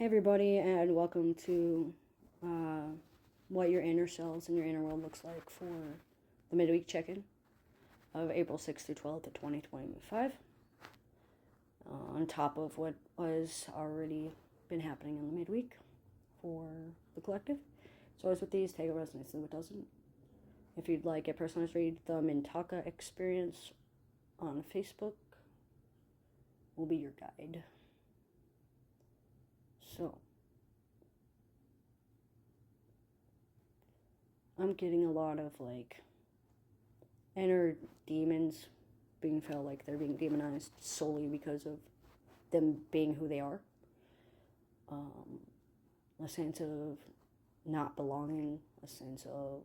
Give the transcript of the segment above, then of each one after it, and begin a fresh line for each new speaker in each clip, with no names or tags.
Hey everybody, and welcome to what your inner selves and your inner world looks like for the midweek check-in of April 6th through 12th of 2025. On top of what was already been happening in the midweek for the collective. So as with these, take a resonance, leave what doesn't. If you'd like a personalized read, the Mintaka experience on Facebook will be your guide. So, I'm getting a lot of inner demons being felt like they're being demonized solely because of them being who they are. A sense of not belonging, a sense of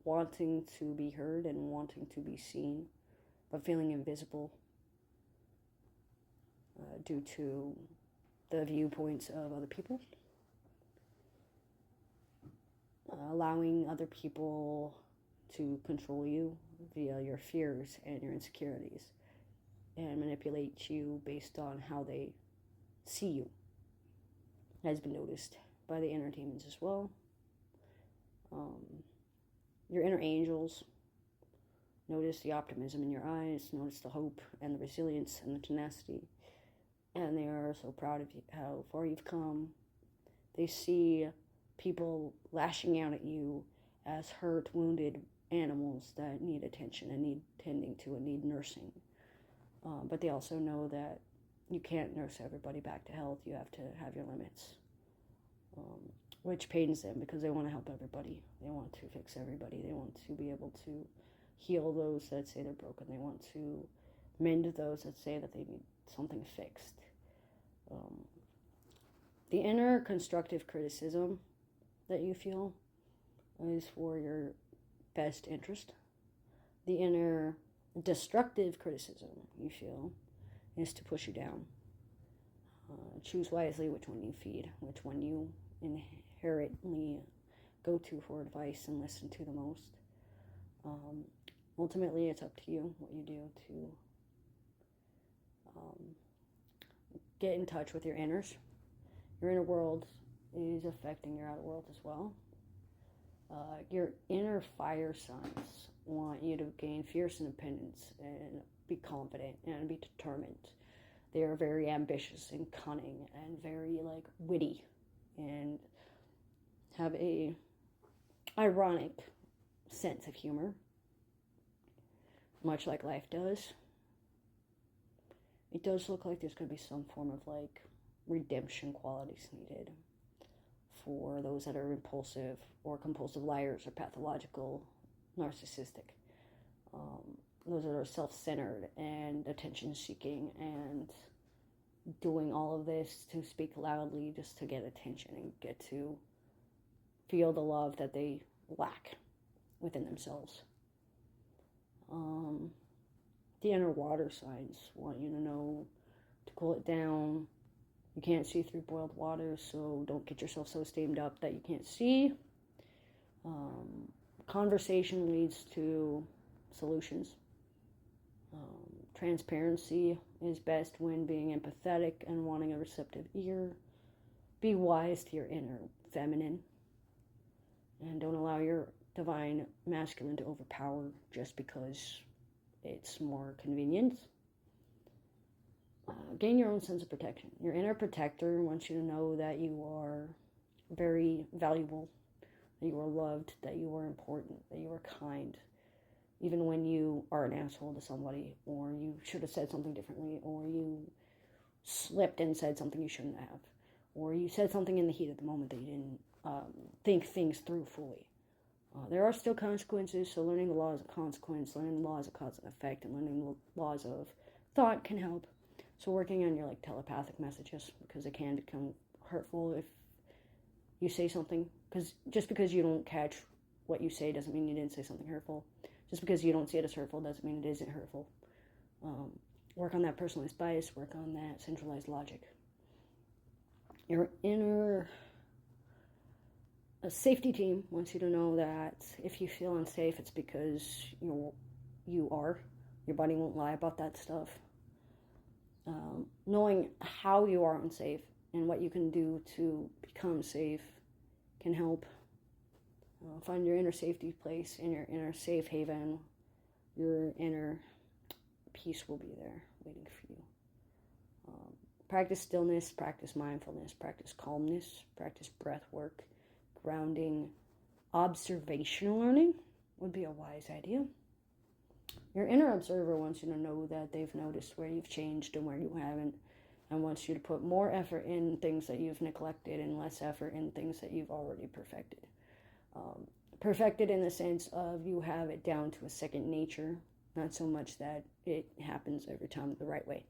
wanting to be heard and wanting to be seen, but feeling invisible due to the viewpoints of other people. Allowing other people to control you via your fears and your insecurities and manipulate you based on how they see you has been noticed by the inner demons as well. Your inner angels, notice the optimism in your eyes, notice the hope and the resilience and the tenacity, and they are so proud of you, how far you've come. They see people lashing out at you as hurt, wounded animals that need attention and need tending to and need nursing. But they also know that you can't nurse everybody back to health. You have to have your limits, which pains them because they want to help everybody. They want to fix everybody. They want to be able to heal those that say they're broken. They want to mend those that say that they need something fixed. The inner constructive criticism that you feel is for your best interest. The inner destructive criticism you feel is to push you down. Choose wisely which one you feed, which one you inherently go to for advice and listen to the most. Ultimately, it's up to you what you do to get in touch with your inners. Your inner world is affecting your outer world as well. Your inner fire signs want you to gain fierce independence and be confident and be determined. They are very ambitious and cunning and very witty and have a ironic sense of humor, much like life does. It does look like there's going to be some form of redemption qualities needed for those that are impulsive or compulsive liars or pathological narcissistic. Those that are self-centered and attention-seeking and doing all of this to speak loudly just to get attention and get to feel the love that they lack within themselves. The inner water signs want you to know to cool it down. You can't see through boiled water, so don't get yourself so steamed up that you can't see. Conversation leads to solutions. Transparency is best when being empathetic and wanting a receptive ear. Be wise to your inner feminine. And don't allow your divine masculine to overpower just because it's more convenient. Gain your own sense of protection. Your inner protector wants you to know that you are very valuable, that you are loved, that you are important, that you are kind, even when you are an asshole to somebody, or you should have said something differently, or you slipped and said something you shouldn't have, or you said something in the heat of the moment that you didn't think things through fully. There are still consequences, so learning the laws of consequence, learning the laws of cause and effect, and learning the laws of thought can help. So working on your telepathic messages, because they can become hurtful if you say something. Because just because you don't catch what you say doesn't mean you didn't say something hurtful. Just because you don't see it as hurtful doesn't mean it isn't hurtful. Work on that personalized bias. Work on that centralized logic. Your inner safety team wants you to know that if you feel unsafe, it's because you are. Your body won't lie about that stuff. Knowing how you are unsafe and what you can do to become safe can help. Find your inner safety place, in your inner safe haven. Your inner peace will be there waiting for you. Practice stillness, practice mindfulness, practice calmness, practice breath work, grounding, observational learning would be a wise idea. Your inner observer wants you to know that they've noticed where you've changed and where you haven't, and wants you to put more effort in things that you've neglected and less effort in things that you've already perfected. Perfected in the sense of you have it down to a second nature, not so much that it happens every time the right way.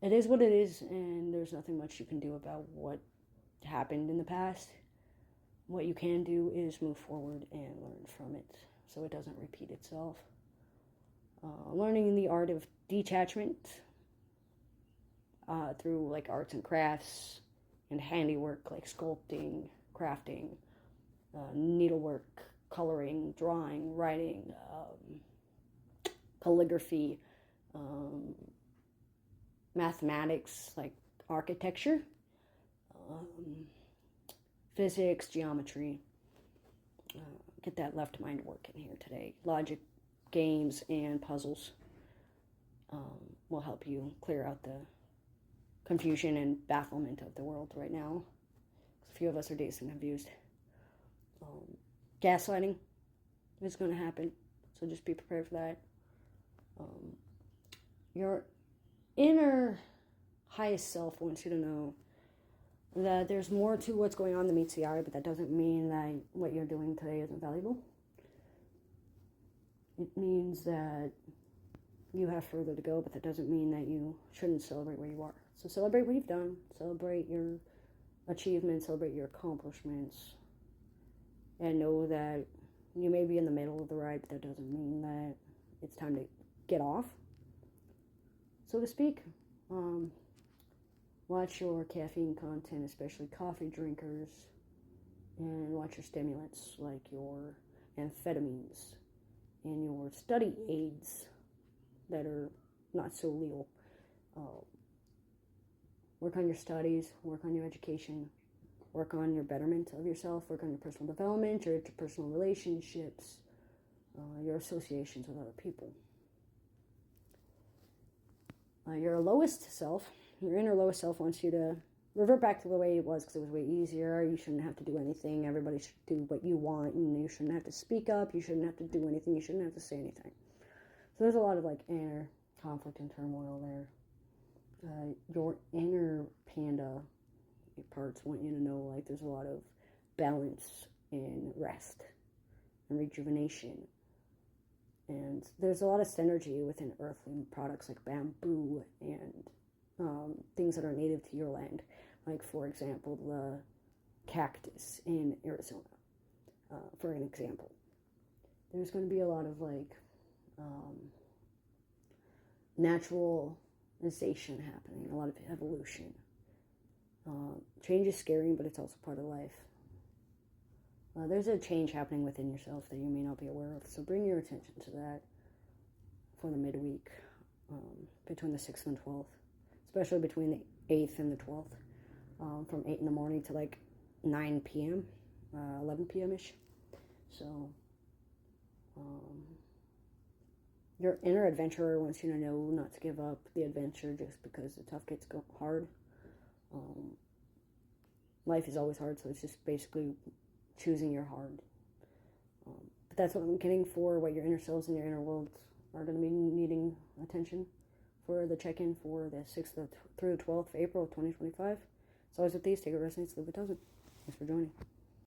It is what it is, and there's nothing much you can do about what happened in the past. What you can do is move forward and learn from it so it doesn't repeat itself. Learning the art of detachment through like arts and crafts and handiwork like sculpting, crafting, needlework, coloring, drawing, writing, calligraphy, mathematics like architecture, physics, geometry. Get that left mind work in here today. Logic, games, and puzzles will help you clear out the confusion and bafflement of the world right now. A few of us are dazed and confused. Gaslighting is going to happen, so just be prepared for that. Your inner highest self wants you to know that there's more to what's going on than meets the eye, but that doesn't mean that what you're doing today isn't valuable. It means that you have further to go, but that doesn't mean that you shouldn't celebrate where you are. So celebrate what you've done, celebrate your achievements, celebrate your accomplishments, and know that you may be in the middle of the ride, but that doesn't mean that it's time to get off, so to speak. Watch your caffeine content, especially coffee drinkers, and watch your stimulants like your amphetamines and your study aids that are not so legal. Work on your studies, work on your education, work on your betterment of yourself, work on your personal development, your interpersonal relationships, your associations with other people. Your lowest self, your inner lowest self wants you to revert back to the way it was because it was way easier. You shouldn't have to do anything. Everybody should do what you want, and you shouldn't have to speak up. You shouldn't have to do anything. You shouldn't have to say anything. So there's a lot of like inner conflict and turmoil there. Your inner panda parts want you to know like there's a lot of balance and rest and rejuvenation. And there's a lot of synergy within earthly products like bamboo and things that are native to your land. Like, for example, the cactus in Arizona, for an example. There's going to be a lot of, like, naturalization happening, a lot of evolution. Change is scary, but it's also part of life. There's a change happening within yourself that you may not be aware of, so bring your attention to that for the midweek, between the 6th and 12th, especially between the 8th and the 12th, from 8 in the morning to like 9 p.m., 11 p.m.-ish. So, your inner adventurer wants you to know not to give up the adventure just because the tough gets hard. Life is always hard, so it's just basically choosing your hard. But that's what I'm getting for what your inner selves and your inner worlds are going to be needing attention for the check-in for the 6th through the 12th of April of 2025. It's always with these. Take it resonates, leave it doesn't. Thanks for joining.